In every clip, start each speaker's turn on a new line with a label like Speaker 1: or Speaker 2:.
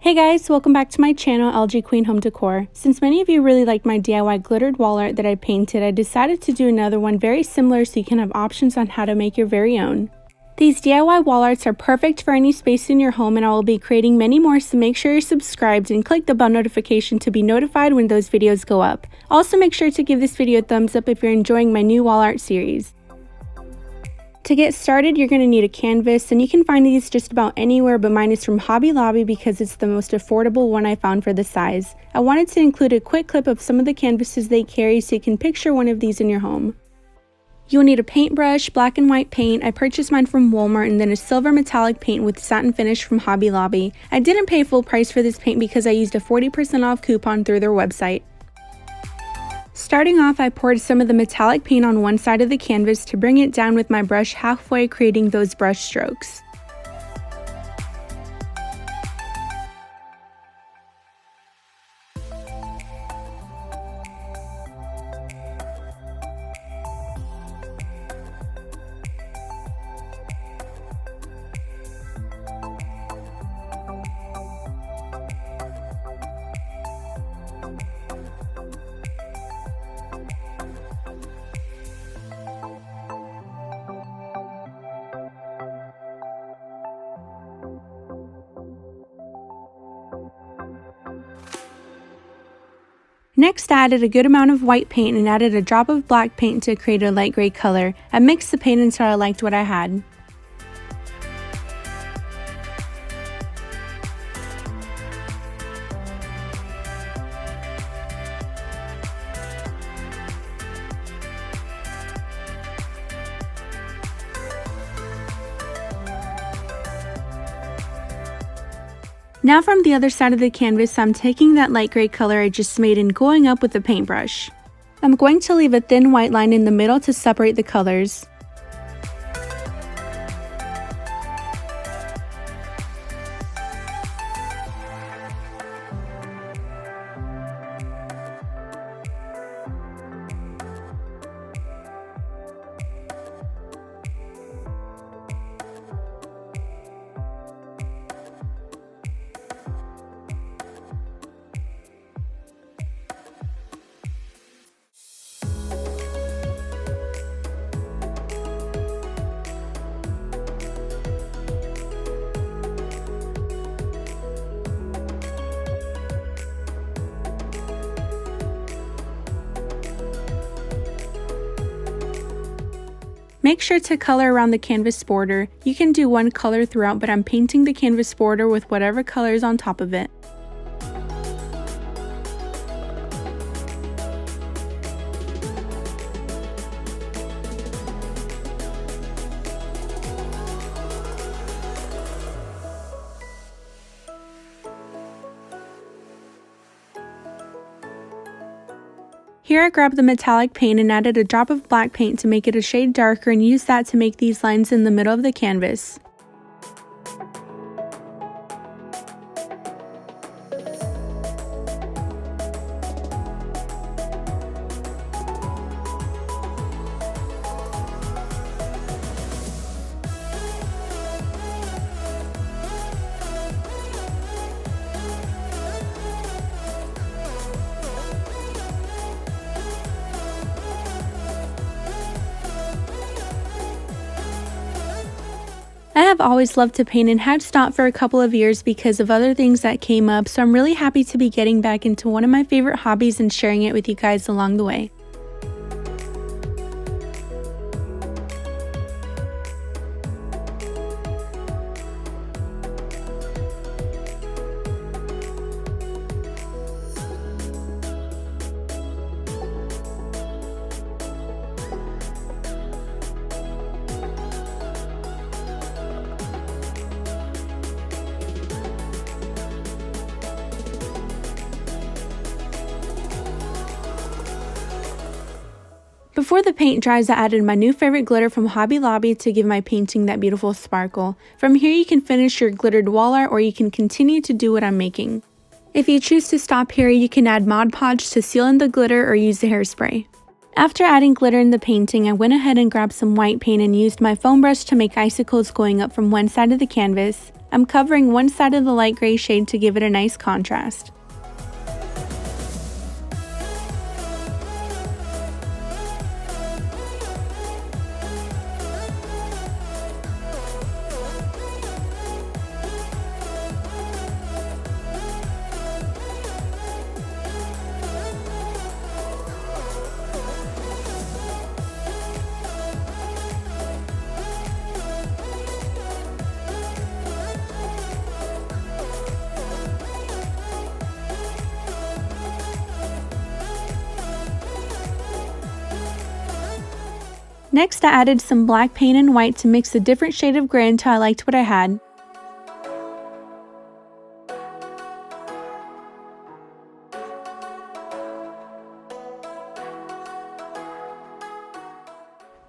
Speaker 1: Hey guys, welcome back to my channel, LGQUEEN Home Decor. Since many of you really liked my DIY glittered wall art that I painted, I decided to do another one very similar so you can have options on how to make your very own. These DIY wall arts are perfect for any space in your home, and I will be creating many more, so make sure you're subscribed and click the bell notification to be notified when those videos go up. Also make sure to give this video a thumbs up if you're enjoying my new wall art series. To get started, you're going to need a canvas, and you can find these just about anywhere, but mine is from Hobby Lobby because it's the most affordable one I found for the size. I wanted to include a quick clip of some of the canvases they carry so you can picture one of these in your home. You'll need a paintbrush, black and white paint. I purchased mine from Walmart, and then a silver metallic paint with satin finish from Hobby Lobby. I didn't pay full price for this paint because I used a 40% off coupon through their website. Starting off, I poured some of the metallic paint on one side of the canvas to bring it down with my brush halfway, creating those brush strokes. Next, I added a good amount of white paint and added a drop of black paint to create a light gray color. I mixed the paint until I liked what I had. Now from the other side of the canvas, I'm taking that light gray color I just made and going up with the paintbrush. I'm going to leave a thin white line in the middle to separate the colors. Make sure to color around the canvas border. You can do one color throughout, but I'm painting the canvas border with whatever color is on top of it. Here I grabbed the metallic paint and added a drop of black paint to make it a shade darker, and used that to make these lines in the middle of the canvas. I have always loved to paint and had stopped for a couple of years because of other things that came up, so I'm really happy to be getting back into one of my favorite hobbies and sharing it with you guys along the way. Before the paint dries, I added my new favorite glitter from Hobby Lobby to give my painting that beautiful sparkle. From here you can finish your glittered wall art, or you can continue to do what I'm making. If you choose to stop here, you can add Mod Podge to seal in the glitter or use the hairspray. After adding glitter in the painting, I went ahead and grabbed some white paint and used my foam brush to make icicles going up from one side of the canvas. I'm covering one side of the light gray shade to give it a nice contrast. Next, I added some black paint and white to mix a different shade of gray until I liked what I had.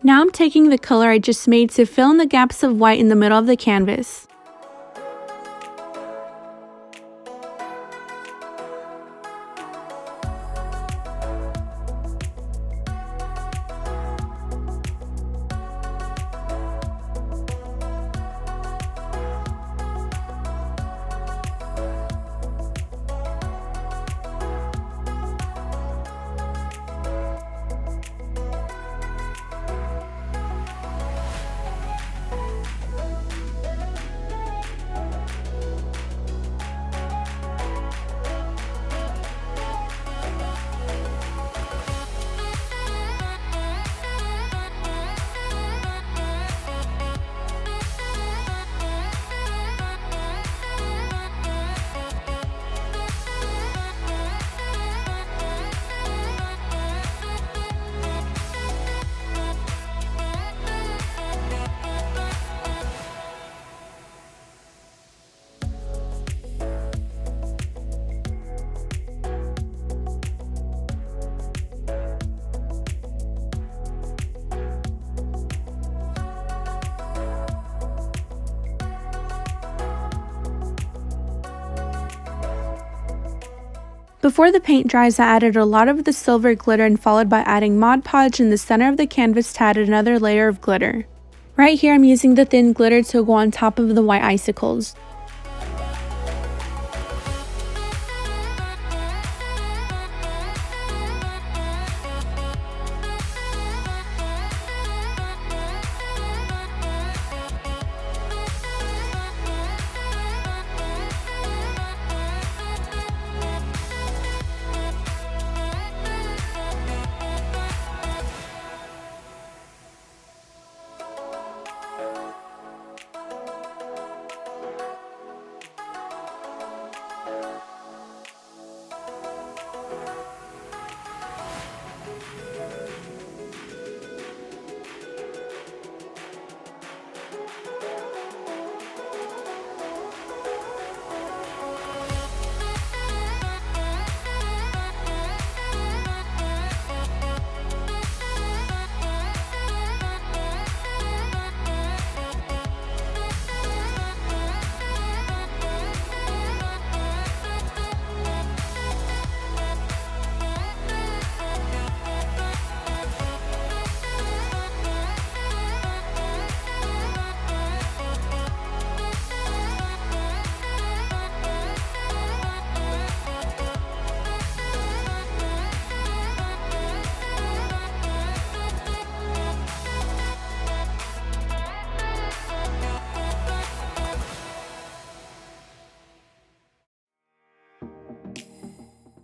Speaker 1: Now I'm taking the color I just made to fill in the gaps of white in the middle of the canvas. Before the paint dries, I added a lot of the silver glitter and followed by adding Mod Podge in the center of the canvas to add another layer of glitter. Right here I'm using the thin glitter to go on top of the white icicles.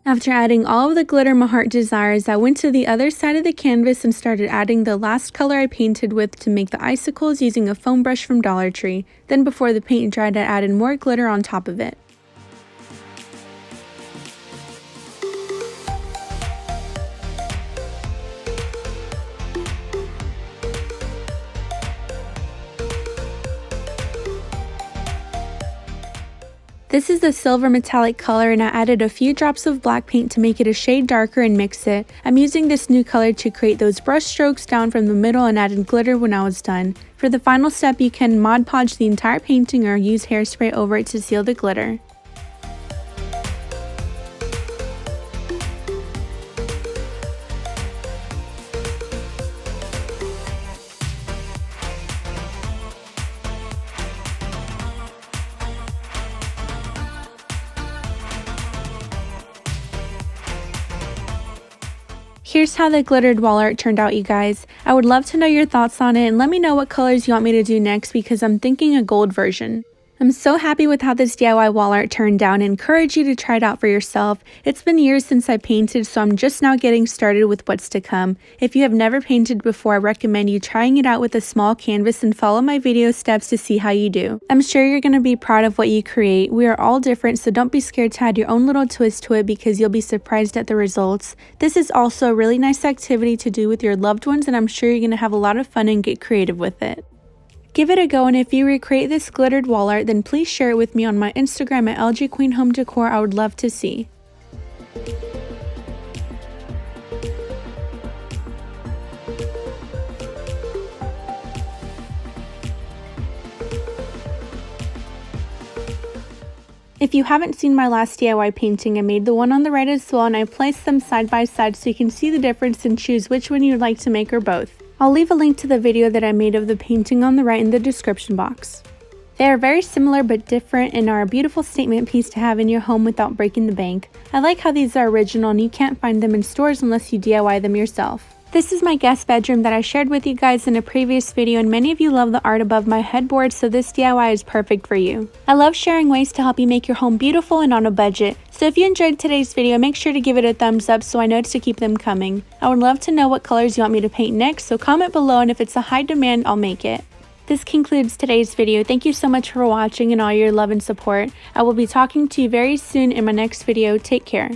Speaker 1: After adding all of the glitter my heart desires, I went to the other side of the canvas and started adding the last color I painted with to make the icicles using a foam brush from Dollar Tree. Then before the paint dried, I added more glitter on top of it. This is the silver metallic color and I added a few drops of black paint to make it a shade darker and mix it. I'm using this new color to create those brush strokes down from the middle and added glitter when I was done. For the final step, you can Mod Podge the entire painting or use hairspray over it to seal the glitter. Here's how the glittered wall art turned out, you guys. I would love to know your thoughts on it and let me know what colors you want me to do next because I'm thinking a gold version. I'm so happy with how this DIY wall art turned out and encourage you to try it out for yourself. It's been years since I painted, so I'm just now getting started with what's to come. If you have never painted before, I recommend you trying it out with a small canvas and follow my video steps to see how you do. I'm sure you're going to be proud of what you create. We are all different, so don't be scared to add your own little twist to it because you'll be surprised at the results. This is also a really nice activity to do with your loved ones, and I'm sure you're going to have a lot of fun and get creative with it. Give it a go, and if you recreate this glittered wall art, then please share it with me on my Instagram at LGQUEEN Home Decor. I would love to see. If you haven't seen my last DIY painting, I made the one on the right as well, and I placed them side by side so you can see the difference and choose which one you'd like to make or both. I'll leave a link to the video that I made of the painting on the right in the description box. They are very similar but different and are a beautiful statement piece to have in your home without breaking the bank. I like how these are original and you can't find them in stores unless you DIY them yourself. This is my guest bedroom that I shared with you guys in a previous video, and many of you love the art above my headboard, so this DIY is perfect for you. I love sharing ways to help you make your home beautiful and on a budget. So if you enjoyed today's video, make sure to give it a thumbs up so I know to keep them coming. I would love to know what colors you want me to paint next, so comment below, and if it's a high demand, I'll make it. This concludes today's video. Thank you so much for watching and all your love and support. I will be talking to you very soon in my next video. Take care.